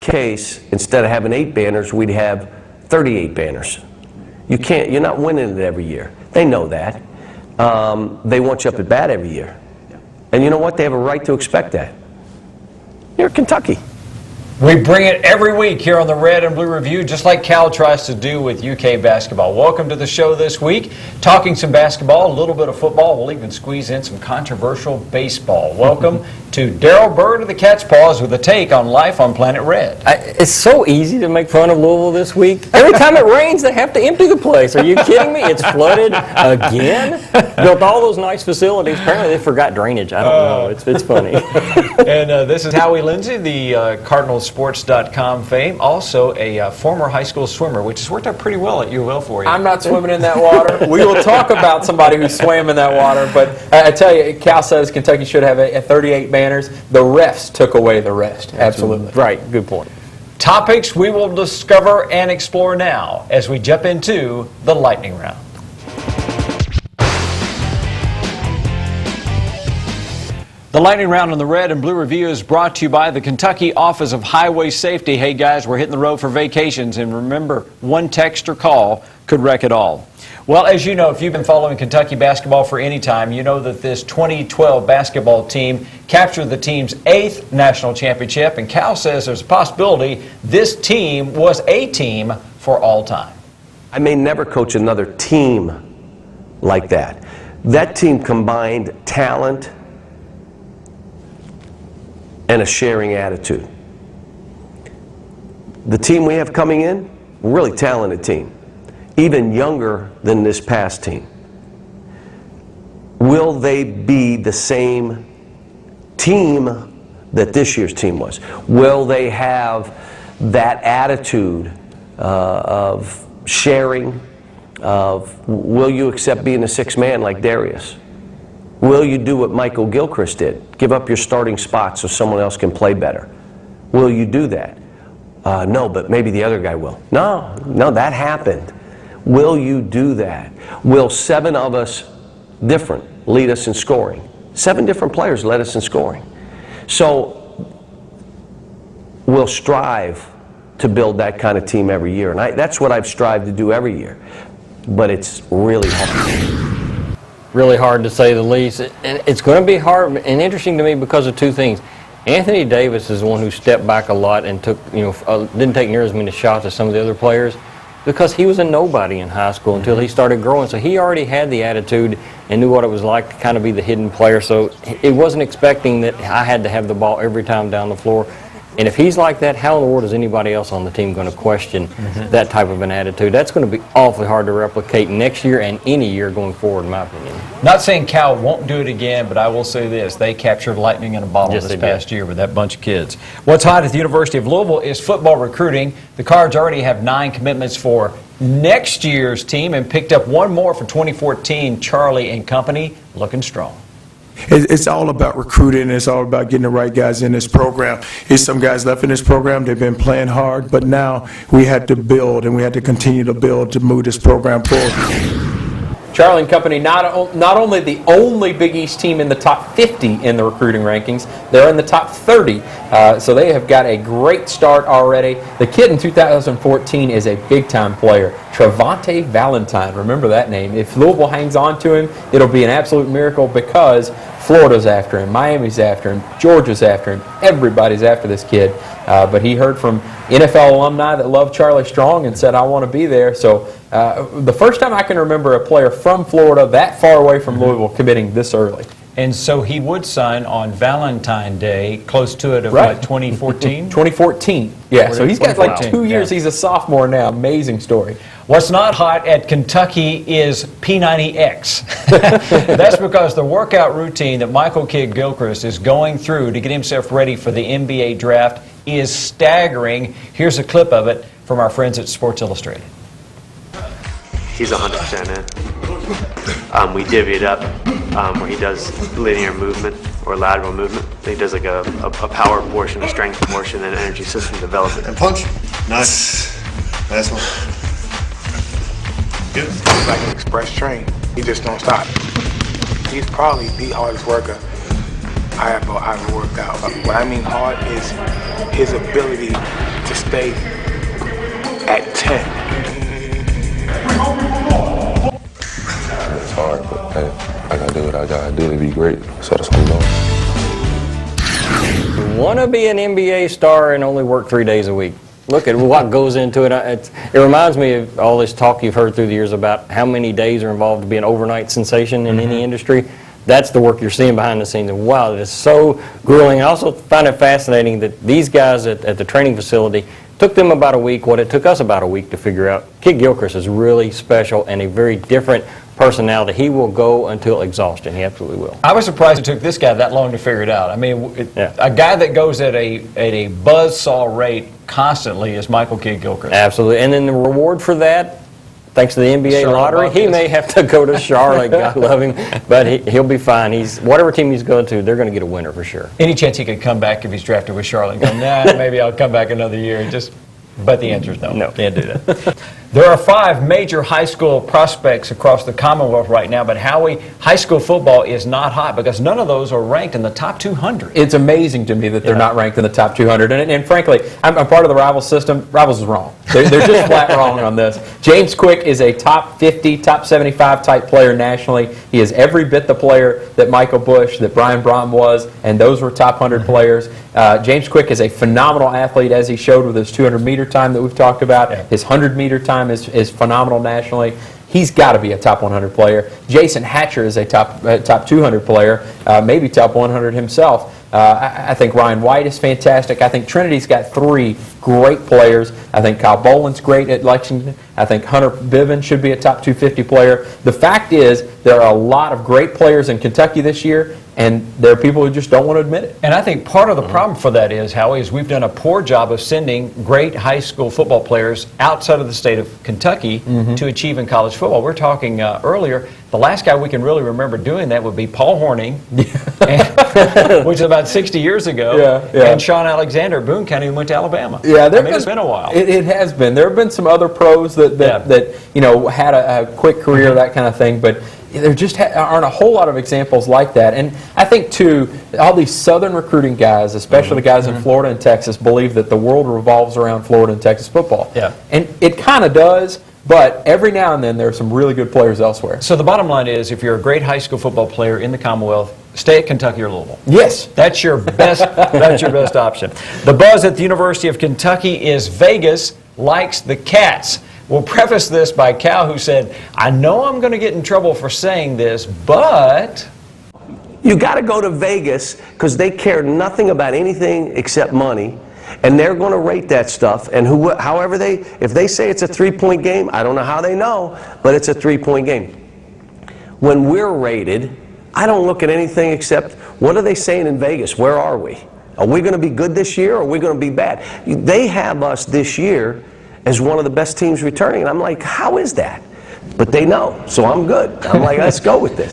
case, instead of having 8 banners, we'd have 38 banners. You're not winning it every year. They know that. They want you up at bat every year. And you know what? They have a right to expect that. You're Kentucky. We bring it every week here on the Red and Blue Review, just like Cal tries to do with UK basketball. Welcome to the show this week. Talking some basketball, a little bit of football. We'll even squeeze in some controversial baseball. Welcome to Daryl Bird of the Cat's Paws with a take on life on Planet Red. It's so easy to make fun of Louisville this week. Every time it rains, they have to empty the place. Are you kidding me? It's flooded again. Built all those nice facilities. Apparently they forgot drainage. I don't know. It's funny. And this is Howie Lindsay, the CardinalSports.com fame. Also a former high school swimmer, which has worked out pretty well at UL for you. I'm not swimming in that water. We will talk about somebody who swam in that water. But I tell you, Cal says Kentucky should have a 38 banners. The refs took away the rest. Absolutely. Right. Good point. Topics we will discover and explore now as we jump into the lightning round. The lightning round on the Red and Blue Review is brought to you by the Kentucky Office of Highway Safety. Hey guys, we're hitting the road for vacations, and remember, one text or call could wreck it all. Well, as you know, if you've been following Kentucky basketball for any time, you know that this 2012 basketball team captured the team's 8th national championship, and Cal says there's a possibility this team was a team for all time. I may never coach another team like that. That team combined talent and a sharing attitude. The team we have coming in, really talented team, even younger than this past team. Will they be the same team that this year's team was? Will they have that attitude of sharing, will you accept being a 6th man like Darius? Will you do what Michael Gilchrist did? Give up your starting spot so someone else can play better. Will you do that? No, but maybe the other guy will. No, that happened. Will you do that? Will 7 of us different lead us in scoring? 7 different players led us in scoring. So we'll strive to build that kind of team every year. And that's what I've strived to do every year. But it's really hard. Really hard to say the least. And it's going to be hard and interesting to me because of 2 things. Anthony Davis is the one who stepped back a lot and took, didn't take near as many shots as some of the other players because he was a nobody in high school until he started growing. So he already had the attitude and knew what it was like to kind of be the hidden player. So it wasn't expecting that I had to have the ball every time down the floor. And if he's like that, how in the world is anybody else on the team going to question that type of an attitude? That's going to be awfully hard to replicate next year and any year going forward, in my opinion. Not saying Cal won't do it again, but I will say this. They captured lightning in a bottle Yes, this past year with that bunch of kids. What's hot at the University of Louisville is football recruiting. The Cards already have 9 commitments for next year's team and picked up 1 more for 2014. Charlie and company looking strong. It's all about recruiting. It's all about getting the right guys in this program. There's some guys left in this program. They've been playing hard, but now we had to build, and we had to continue to build to move this program forward. Charlie and company, not only the only Big East team in the top 50 in the recruiting rankings, they're in the top 30. So they have got a great start already. The kid in 2014 is a big-time player, Travante Valentine. Remember that name. If Louisville hangs on to him, it'll be an absolute miracle because Florida's after him, Miami's after him, Georgia's after him. Everybody's after this kid. But he heard from NFL alumni that love Charlie Strong and said, I want to be there. So the first time I can remember a player from Florida that far away from Louisville committing this early. And so he would sign on Valentine's Day, close to it of Right. what, 2014? 2014. Yeah, so he's got like 2 years. Yeah. He's a sophomore now. Amazing story. What's not hot at Kentucky is P90X. That's because the workout routine that Michael Kidd Gilchrist is going through to get himself ready for the NBA draft is staggering. Here's a clip of it from our friends at Sports Illustrated. He's 100% in. We divvied up where he does linear movement or lateral movement. He does like a power portion, a strength portion, and an energy system development. And punch. Nice. Last one. Good. He's like an express train. He just don't stop. He's probably the hardest worker I ever worked out. What I mean hard is his ability to stay at 10. It's hard, but hey, I gotta do what I gotta do to be great. So that's what I'm doing. You want to be an NBA star and only work 3 days a week. Look at what goes into it. It reminds me of all this talk you've heard through the years about how many days are involved to be an overnight sensation in any industry. That's the work you're seeing behind the scenes. And wow, it's so grueling. I also find it fascinating that these guys at the training facility took them about a week, what it took us about a week to figure out. Kid Gilchrist is really special and a very different personality. He will go until exhaustion. He absolutely will. I was surprised it took this guy that long to figure it out. I mean, Yeah. a guy that goes at a buzzsaw rate constantly is Michael Kidd Gilchrist. Absolutely. And then the reward for that, thanks to the NBA Charlotte lottery, he Bobcats. may have to go to Charlotte. God love him. But he'll be fine. Whatever team he's going to, they're going to get a winner for sure. Any chance he could come back if he's drafted with Charlotte and go, nah, maybe I'll come back another year. But the answer is no. No. Can't do that. There are 5 major high school prospects across the Commonwealth right now, but Howie, high school football is not hot because none of those are ranked in the top 200. It's amazing to me that they're not ranked in the top 200. And frankly, I'm part of the Rivals system. Rivals is wrong. They're just flat wrong on this. James Quick is a top 50, top 75 type player nationally. He is every bit the player that Michael Bush, that Brian Brom was, and those were top 100 players. James Quick is a phenomenal athlete, as he showed with his 200-meter time that we've talked about. Yeah. His 100-meter time is phenomenal nationally. He's got to be a top 100 player. Jason Hatcher is a top 200 player, maybe top 100 himself. I think Ryan White is fantastic. I think Trinity's got 3 great players. I think Kyle Boland's great at Lexington. I think Hunter Bivens should be a top 250 player. The fact is, there are a lot of great players in Kentucky this year, and there are people who just don't want to admit it. And I think part of the problem for that is, Howie, is we've done a poor job of sending great high school football players outside of the state of Kentucky to achieve in college football. We're talking earlier, the last guy we can really remember doing that would be Paul Horning, which is about 60 years ago, and Sean Alexander, Boone County, who went to Alabama. Yeah, it's been a while. It has been. There have been some other pros that had a quick career, that kind of thing, but there just aren't a whole lot of examples like that. And I think, too, all these southern recruiting guys, especially the guys in Florida and Texas, believe that the world revolves around Florida and Texas football. Yeah. And it kind of does, but every now and then there are some really good players elsewhere. So the bottom line is, if you're a great high school football player in the Commonwealth, stay at Kentucky or Louisville. Yes. That's your best. That's your best option. The buzz at the University of Kentucky is Vegas likes the Cats. We'll preface this by Cal, who said, I know I'm going to get in trouble for saying this, but... You got to go to Vegas because they care nothing about anything except money, and they're going to rate that stuff. And however if they say it's a 3-point game, I don't know how they know, but it's a 3-point game. When we're rated, I don't look at anything except what are they saying in Vegas? Where are we? Are we going to be good this year or are we going to be bad? They have us this year as one of the best teams returning, and I'm like, how is that? But they know, so I'm good. I'm like, let's go with this.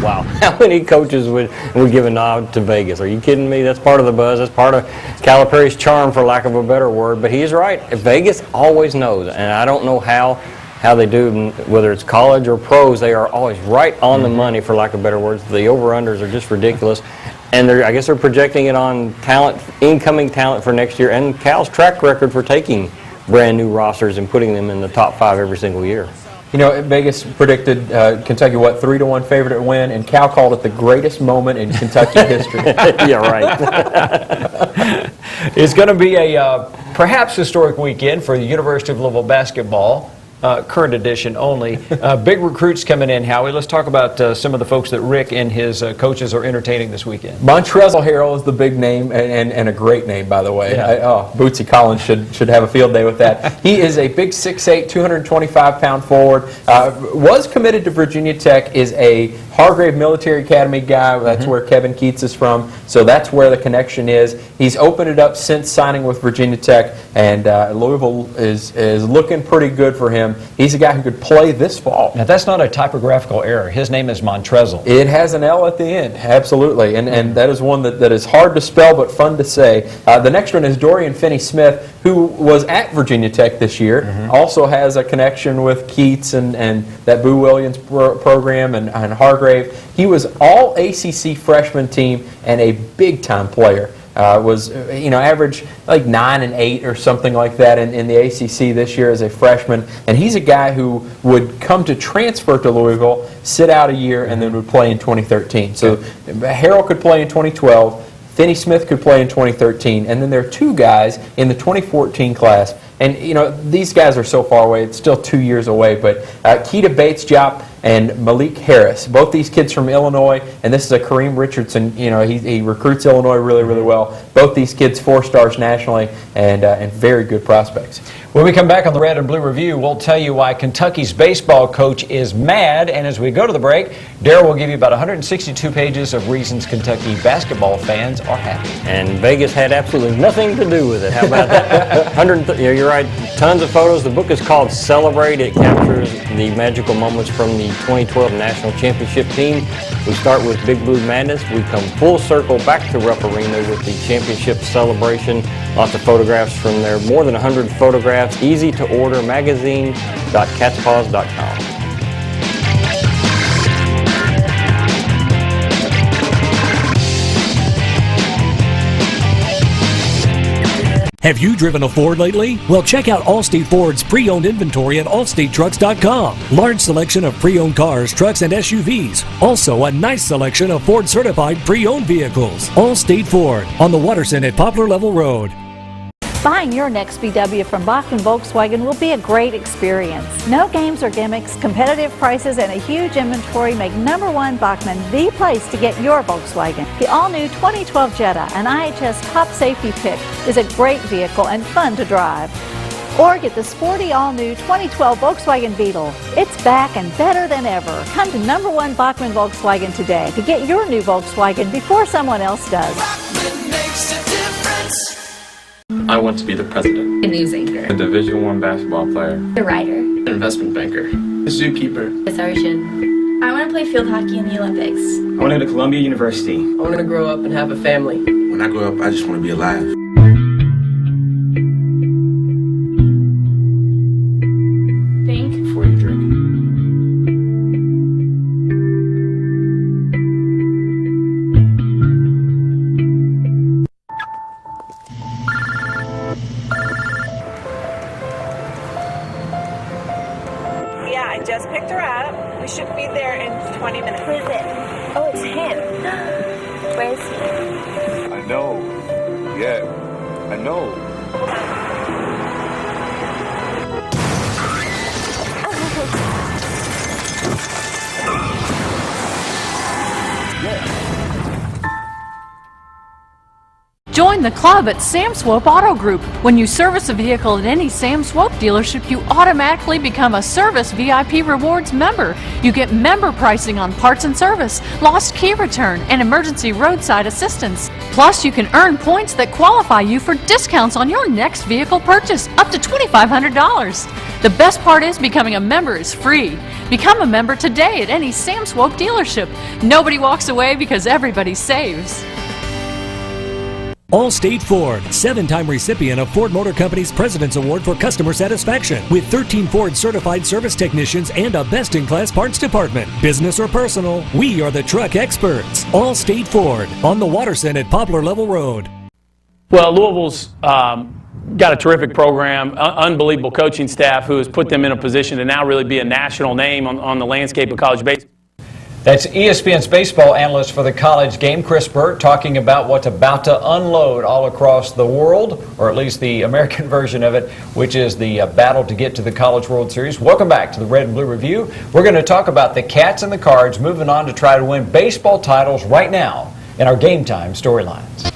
Wow. How many coaches would give a nod to Vegas? Are you kidding me? That's part of the buzz. That's part of Calipari's charm, for lack of a better word. But he's right. Vegas always knows, and I don't know how they do, whether it's college or pros, they are always right on the money, for lack of better words. The over-unders are just ridiculous. And I guess they're projecting it on talent, incoming talent for next year, and Cal's track record for taking brand new rosters and putting them in the top 5 every single year. You know, Vegas predicted Kentucky, 3-1 favorite to win, and Cal called it the greatest moment in Kentucky history. Yeah, right. It's going to be a perhaps historic weekend for the University of Louisville basketball. Current edition only. Big recruits coming in, Howie. Let's talk about some of the folks that Rick and his coaches are entertaining this weekend. Montrezl Harrell is the big name, and a great name, by the way. Yeah. Bootsy Collins should have a field day with that. He is a big 6'8", 225-pound forward. Was committed to Virginia Tech, is a Hargrave Military Academy guy. That's where Kevin Keats is from, so that's where the connection is. He's opened it up since signing with Virginia Tech, and Louisville is looking pretty good for him. He's a guy who could play this fall. Now, that's not a typographical error. His name is Montrezl. It has an L at the end, absolutely, and that is one that is hard to spell but fun to say. The next one is Dorian Finney-Smith, who was at Virginia Tech this year, also has a connection with Keats and that Boo Williams program and Hargrave. He was all ACC freshman team and a big-time player. was averaged like 9 and 8 or something like that in the ACC this year as a freshman. And he's a guy who would come to transfer to Louisville, sit out a year, and then would play in 2013. So Harrell could play in 2012. Finney Smith could play in 2013, and then there are 2 guys in the 2014 class. And these guys are so far away; it's still 2 years away. But Keita Bates-Diop and Malik Harris, both these kids from Illinois, and this is a Kareem Richardson. He recruits Illinois really, really well. Both these kids 4 stars nationally, and very good prospects. When we come back on the Red and Blue Review, we'll tell you why Kentucky's baseball coach is mad. And as we go to the break, Darryl will give you about 162 pages of reasons Kentucky basketball fans are happy. And Vegas had absolutely nothing to do with it. How about that? You're right. Tons of photos. The book is called Celebrate. It captures the magical moments from the 2012 National Championship team. We start with Big Blue Madness. We come full circle back to Rupp Arena with the championship celebration. Lots of photographs from there. More than 100 photographs. Easy to order. Magazine.catspaws.com. Have you driven a Ford lately? Well, check out Allstate Ford's pre-owned inventory at allstatetrucks.com. Large selection of pre-owned cars, trucks, and SUVs. Also, a nice selection of Ford-certified pre-owned vehicles. Allstate Ford on the Watterson at Poplar Level Road. Buying your next VW from Bachman Volkswagen will be a great experience. No games or gimmicks, competitive prices, and a huge inventory make #1 Bachman the place to get your Volkswagen. The all-new 2012 Jetta, an IHS top safety pick, is a great vehicle and fun to drive. Or get the sporty all-new 2012 Volkswagen Beetle. It's back and better than ever. Come to #1 Bachman Volkswagen today to get your new Volkswagen before someone else does. Bachman makes a difference. I want to be the president. A news anchor. A Division I basketball player. A writer. An investment banker. A zookeeper. A surgeon. I want to play field hockey in the Olympics. I want to go to Columbia University. I want to grow up and have a family. When I grow up, I just want to be alive. Think before you drink. I just picked her up. We should be there in 20 minutes. Who is it? Oh, it's him. Where is he? I know. Yeah, I know. Join the club at Sam Swope Auto Group. When you service a vehicle at any Sam Swope dealership, you automatically become a Service VIP Rewards member. You get member pricing on parts and service, lost key return, and emergency roadside assistance. Plus, you can earn points that qualify you for discounts on your next vehicle purchase, up to $2,500. The best part is becoming a member is free. Become a member today at any Sam Swope dealership. Nobody walks away because everybody saves. Allstate Ford, 7-time recipient of Ford Motor Company's President's Award for Customer Satisfaction, with 13 Ford certified service technicians and a best-in-class parts department. Business or personal, we are the truck experts. Allstate Ford, on the Watterson at Poplar Level Road. Well, Louisville's got a terrific program, unbelievable coaching staff who has put them in a position to now really be a national name on the landscape of college baseball. That's ESPN's baseball analyst for the college game, Chris Burt, talking about what's about to unload all across the world, or at least the American version of it, which is the battle to get to the College World Series. Welcome back to the Red and Blue Review. We're going to talk about the Cats and the Cards moving on to try to win baseball titles right now in our Game Time storylines.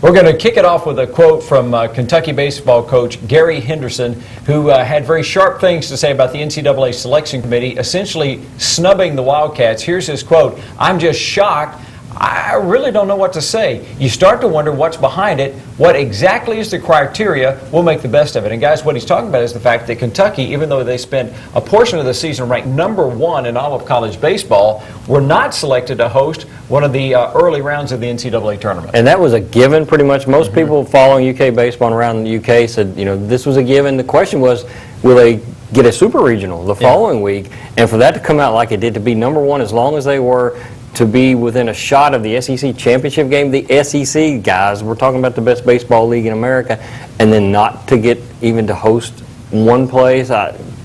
We're going to kick it off with a quote from Kentucky baseball coach Gary Henderson, who had very sharp things to say about the NCAA selection committee, essentially snubbing the Wildcats. Here's his quote: "I'm just shocked. I really don't know what to say." You start to wonder what's behind it. What exactly is the criteria? We'll make the best of it. And guys, what he's talking about is the fact that Kentucky, even though they spent a portion of the season ranked #1 in all of college baseball, were not selected to host one of the early rounds of the NCAA tournament. And that was a given pretty much. Most people following UK baseball and around the UK said, you know, this was a given. The question was, will they get a super regional the following week? And for that to come out like it did, to be number one as long as they were, to be within a shot of the SEC championship game, the SEC guys, we're talking about the best baseball league in America, and then not to get even to host one place.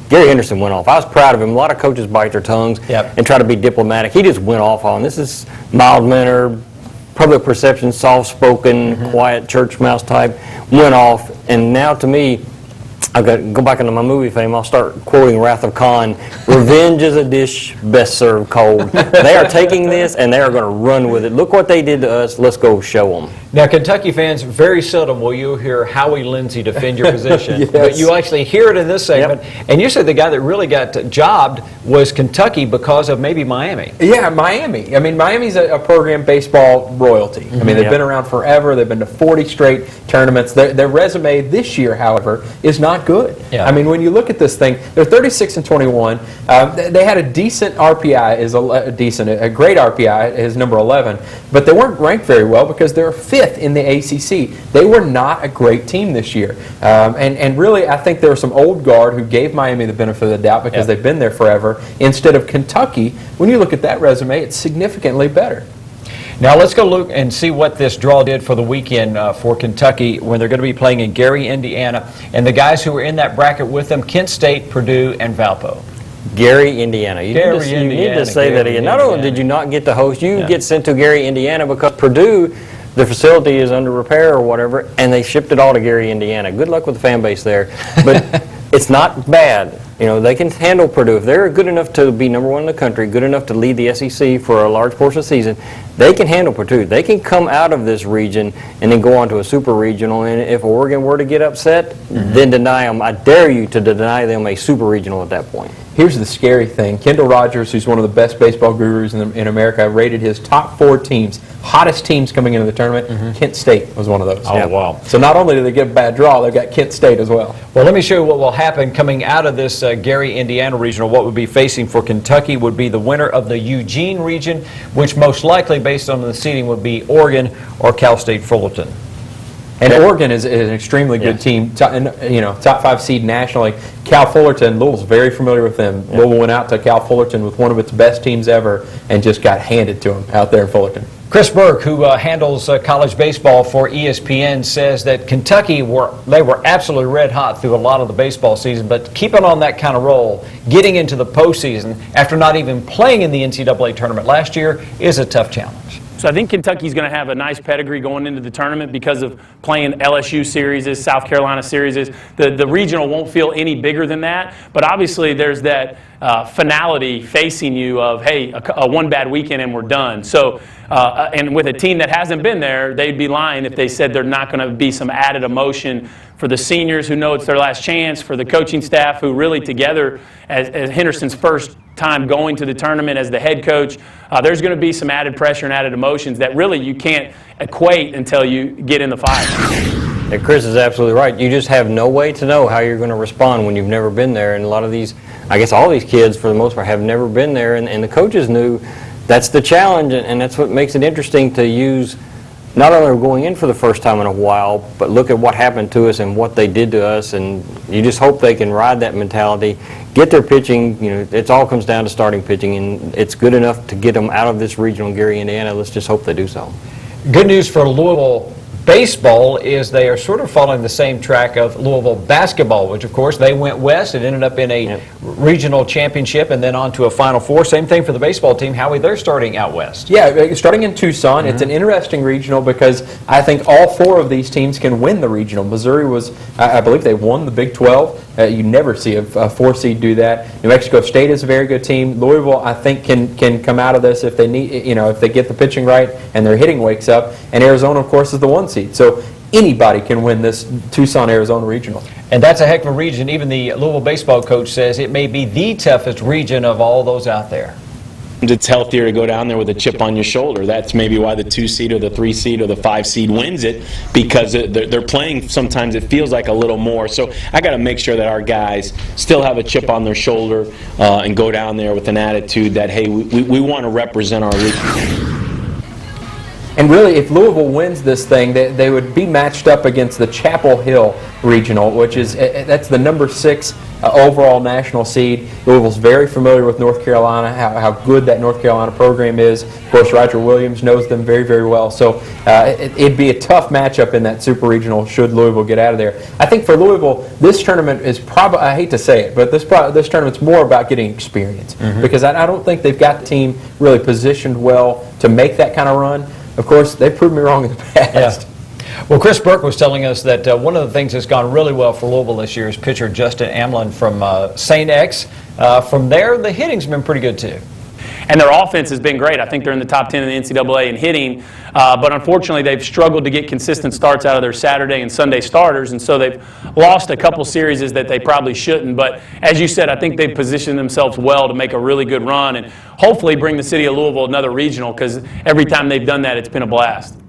Gary Henderson went off. I was proud of him. A lot of coaches bite their tongues and try to be diplomatic. He just went off on this is mild-mannered, public perception, soft-spoken, quiet church mouse type, went off. And now to me, I've got to go back into my movie fame. I'll start quoting Wrath of Khan. Revenge is a dish best served cold. They are taking this and they are going to run with it. Look what they did to us. Let's go show them. Now, Kentucky fans, very seldom will you hear Howie Lindsey defend your position. But you actually hear it in this segment. And you said the guy that really got jobbed was Kentucky because of maybe Miami. Yeah, Miami. I mean, Miami's a program baseball royalty. I mean, they've been around forever. They've been to 40 straight tournaments. Their resume this year, however, is not good. I mean, when you look at this thing, they're 36-21. They had a decent RPI, a great RPI, is number 11, but they weren't ranked very well because they're 5th in the ACC. They were not a great team this year. And really, I think there was some old guard who gave Miami the benefit of the doubt because they've been there forever. Instead of Kentucky, when you look at that resume, it's significantly better. Now let's go look and see what this draw did for the weekend for Kentucky when they're going to be playing in Gary, Indiana. And the guys who were in that bracket with them, Kent State, Purdue, and Valpo. Gary, Indiana. You need to say that again. Not only did you not get to host, you get sent to Gary, Indiana because Purdue, the facility is under repair or whatever, and they shipped it all to Gary, Indiana. Good luck with the fan base there. But it's not bad. You know, they can handle Purdue. If they're good enough to be number one in the country, good enough to lead the SEC for a large portion of the season, they can handle Purdue. They can come out of this region and then go on to a super regional. And if Oregon were to get upset, then deny them. I dare you to deny them a super regional at that point. Here's the scary thing. Kendall Rogers, who's one of the best baseball gurus in America, rated his top 4 teams, hottest teams coming into the tournament. Kent State was one of those. Oh, wow. So not only did they get a bad draw, they've got Kent State as well. Well, let me show you what will happen coming out of this Gary, Indiana regional. What would be facing for Kentucky would be the winner of the Eugene region, which most likely, based on the seeding, would be Oregon or Cal State Fullerton. And Oregon is an extremely good team, top 5 seed nationally. Cal Fullerton, Louisville's very familiar with them. Louisville went out to Cal Fullerton with one of its best teams ever and just got handed to them out there in Fullerton. Chris Burke, who handles college baseball for ESPN, says that Kentucky were absolutely red hot through a lot of the baseball season, but keeping on that kind of roll, getting into the postseason after not even playing in the NCAA tournament last year is a tough challenge. So I think Kentucky's going to have a nice pedigree going into the tournament because of playing LSU series, South Carolina series. The regional won't feel any bigger than that, but obviously there's that finality facing you of, hey, a one bad weekend and we're done. So, and with a team that hasn't been there, they'd be lying if they said there's not going to be some added emotion for the seniors who know it's their last chance, for the coaching staff who really together, as Henderson's first time going to the tournament as the head coach, there's going to be some added pressure and added emotions that really you can't equate until you get in the fight. And Chris is absolutely right. You just have no way to know how you're going to respond when you've never been there. And a lot of these, I guess all these kids for the most part have never been there. And the coaches knew that's the challenge. And that's what makes it interesting to use not only going in for the first time in a while, but look at what happened to us and what they did to us. And you just hope they can ride that mentality, get their pitching. You know, it all comes down to starting pitching, and it's good enough to get them out of this regional in Gary, Indiana. Let's just hope they do so. Good news for Louisville baseball is they are sort of following the same track of Louisville basketball, which of course they went west. It ended up in a regional championship and then on to a Final Four. Same thing for the baseball team. Howie, they're starting out west. Yeah, starting in Tucson. It's an interesting regional because I think all 4 of these teams can win the regional. Missouri was, I believe they won the Big 12. You never see a 4 seed do that. New Mexico State is a very good team. Louisville, I think, can come out of this if they need, if they get the pitching right and their hitting wakes up. And Arizona, of course, is the 1 seed. So anybody can win this Tucson, Arizona regional. And that's a heck of a region. Even the Louisville baseball coach says it may be the toughest region of all those out there. It's healthier to go down there with a chip on your shoulder. That's maybe why the 2 seed or the 3 seed or the 5 seed wins it, because they're playing, sometimes it feels like a little more. So I got to make sure that our guys still have a chip on their shoulder and go down there with an attitude that, hey, we want to represent our league. And really, if Louisville wins this thing, they would be matched up against the Chapel Hill Regional, which is that's the number 6 overall national seed. Louisville's very familiar with North Carolina, how good that North Carolina program is. Of course, Roger Williams knows them very, very well. So it'd be a tough matchup in that super regional should Louisville get out of there. I think for Louisville, this tournament is probably, I hate to say it, but this tournament's more about getting experience. Because I don't think they've got the team really positioned well to make that kind of run. Of course, they've proved me wrong in the past. Well, Chris Burke was telling us that one of the things that's gone really well for Louisville this year is pitcher Justin Amlin from St. X. From there, the hitting's been pretty good too. And their offense has been great. I think they're in the top 10 in the NCAA in hitting, but unfortunately they've struggled to get consistent starts out of their Saturday and Sunday starters, and so they've lost a couple series that they probably shouldn't. But as you said, I think they've positioned themselves well to make a really good run and hopefully bring the city of Louisville another regional, because every time they've done that, it's been a blast.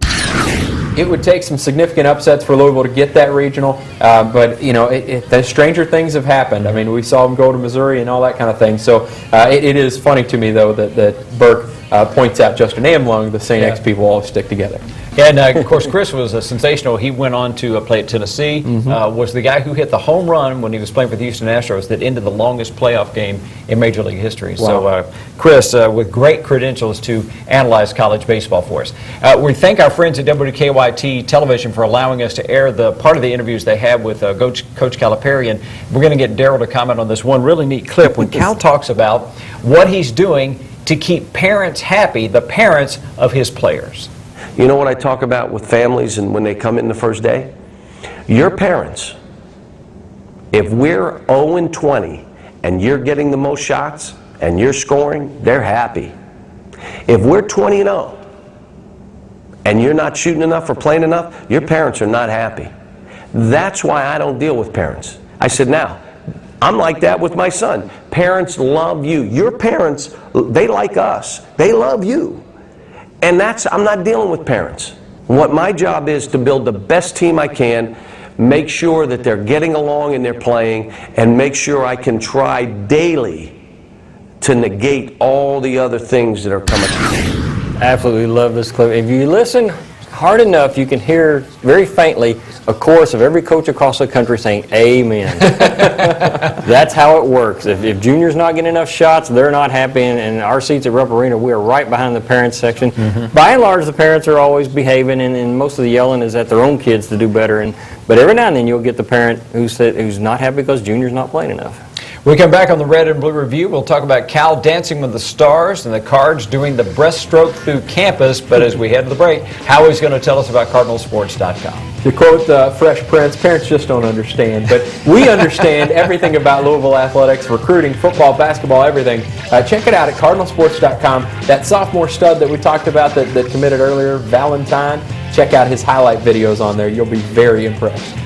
It would take some significant upsets for Louisville to get that regional, but you know, the stranger things have happened. I mean, we saw them go to Missouri and all that kind of thing. So it is funny to me, though, that Burke points out Justin Amlung, the St. X people all stick together. And of course, Chris was sensational. He went on to play at Tennessee. Was the guy who hit the home run when he was playing for the Houston Astros that ended the longest playoff game in Major League history. Wow. So, Chris, with great credentials to analyze college baseball for us. We thank our friends at WKYT Television for allowing us to air the part of the interviews they had with Coach Calipari. And we're going to get Daryl to comment on this one really neat clip when Cal talks about what he's doing to keep parents happy, the parents of his players. You know what I talk about with families and when they come in the first day? Your parents, if we're 0-20 and you're getting the most shots and you're scoring, they're happy. If we're 20-0 and you're not shooting enough or playing enough, your parents are not happy. That's why I don't deal with parents. I said, now, I'm like that with my son. Parents love you. Your parents, they like us. They love you. And I'm not dealing with parents. What my job is to build the best team I can, make sure that they're getting along and they're playing, and make sure I can try daily to negate all the other things that are coming. Absolutely love this clip. If you listen hard enough, you can hear very faintly a chorus of every coach across the country saying, amen. That's how it works. If Junior's not getting enough shots, they're not happy. And our seats at Rupp Arena, we are right behind the parents section. By and large, the parents are always behaving, and most of the yelling is at their own kids to do better. But every now and then you'll get the parent who's not happy because Junior's not playing enough. When we come back on the Red and Blue Review, we'll talk about Cal dancing with the stars and the Cards doing the breaststroke through campus. But as we head to the break, Howie's going to tell us about CardinalSports.com. To quote Fresh Prince, parents just don't understand. But we understand everything about Louisville athletics, recruiting, football, basketball, everything. Check it out at CardinalSports.com. That sophomore stud that we talked about that committed earlier, Valentine, check out his highlight videos on there. You'll be very impressed.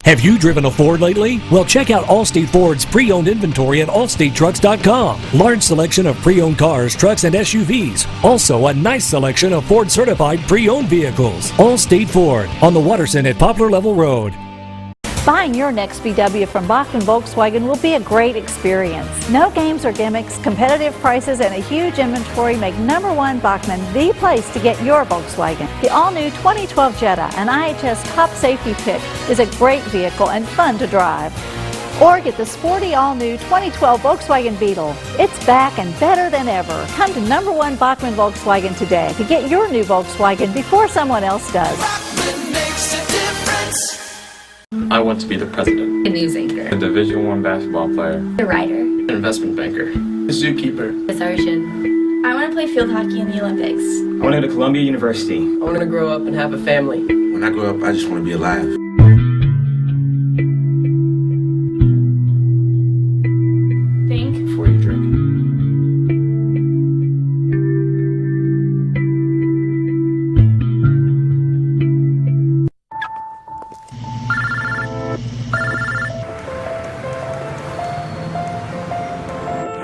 Have you driven a Ford lately? Well, check out Allstate Ford's pre-owned inventory at allstatetrucks.com. Large selection of pre-owned cars, trucks, and SUVs. Also, a nice selection of Ford-certified pre-owned vehicles. Allstate Ford on the Watterson at Poplar Level Road. Buying your next VW from Bachman Volkswagen will be a great experience. No games or gimmicks, competitive prices, and a huge inventory make #1 Bachman the place to get your Volkswagen. The all-new 2012 Jetta, an IHS top safety pick, is a great vehicle and fun to drive. Or get the sporty all-new 2012 Volkswagen Beetle. It's back and better than ever. Come to #1 Bachman Volkswagen today to get your new Volkswagen before someone else does. Bachman makes a difference. I want to be the president. A news anchor. A Division I basketball player. A writer. An investment banker. A zookeeper. A surgeon. I want to play field hockey in the Olympics. I want to go to Columbia University. I want to grow up and have a family. When I grow up, I just want to be alive. Think before you drink.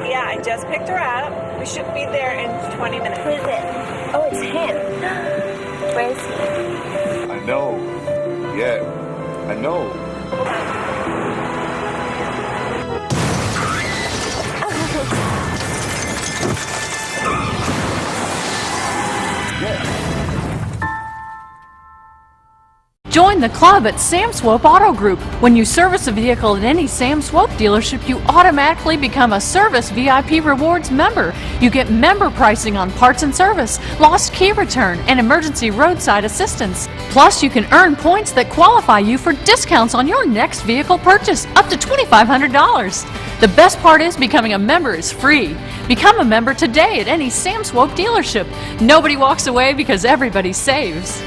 Yeah, I just picked her up. We should be there in 20 minutes. Who is it? Oh, it's him. Where is he? I know. Yeah, I know. Yeah. Join the club at Sam Swope Auto Group. When you service a vehicle at any Sam Swope dealership, you automatically become a Service VIP Rewards member. You get member pricing on parts and service, lost key return, and emergency roadside assistance. Plus, you can earn points that qualify you for discounts on your next vehicle purchase, up to $2,500. The best part is becoming a member is free. Become a member today at any Sam Swope dealership. Nobody walks away because everybody saves.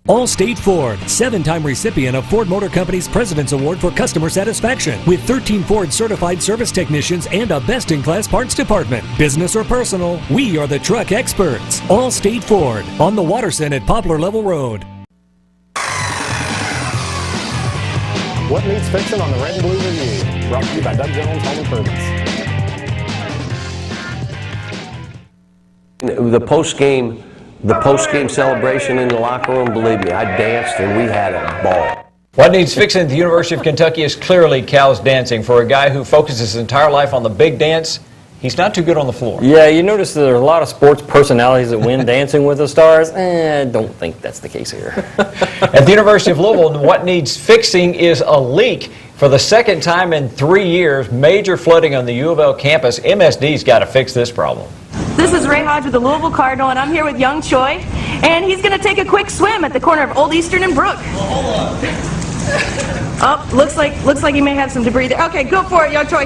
Allstate Ford, 7-time recipient of Ford Motor Company's President's Award for Customer Satisfaction, with 13 Ford certified service technicians and a best-in-class parts department. Business or personal, we are the truck experts. Allstate Ford, on the Waterson at Poplar Level Road. What needs fixing on the Red and Blue Review? Brought to you by Doug Jones Home Improvements. The post-game celebration in the locker room, believe me, I danced and we had a ball. What needs fixing at the University of Kentucky is clearly Cal's dancing. For a guy who focuses his entire life on the big dance, he's not too good on the floor. Yeah, you notice there are a lot of sports personalities that win Dancing with the Stars. Don't think that's the case here. At the University of Louisville, what needs fixing is a leak. For the second time in 3 years, major flooding on the U of L campus. MSD's got to fix this problem. This is Ray Hodge with the Louisville Cardinal, and I'm here with young Choi, and he's going to take a quick swim at the corner of Old Eastern and Brook. Oh, looks like he may have some debris there. Okay, go for it, young Choi.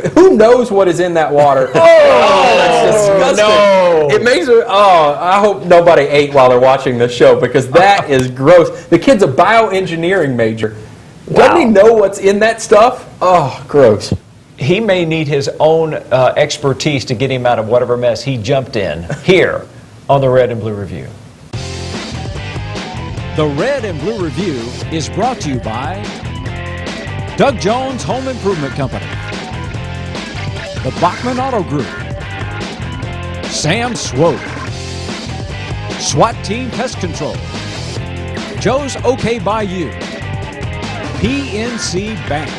Who knows what is in that water? Oh, that's disgusting. No. It makes it, I hope nobody ate while they're watching this show, because that is gross. The kid's a bioengineering major. Doesn't he know what's in that stuff? Oh, gross. He may need his own expertise to get him out of whatever mess he jumped in here on the Red and Blue Review. The Red and Blue Review is brought to you by Doug Jones Home Improvement Company, the Bachman Auto Group, Sam Swope, SWAT Team Pest Control, Joe's OK Bayou, PNC Bank,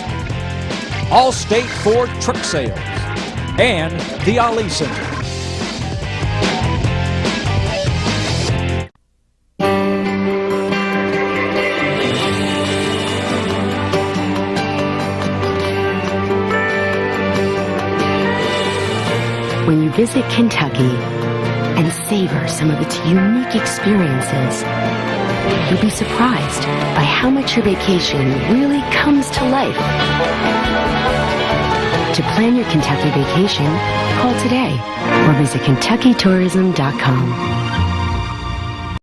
Allstate Ford Truck Sales, and the Ali Center. When you visit Kentucky and savor some of its unique experiences, you'll be surprised by how much your vacation really comes to life. To plan your Kentucky vacation, call today or visit KentuckyTourism.com.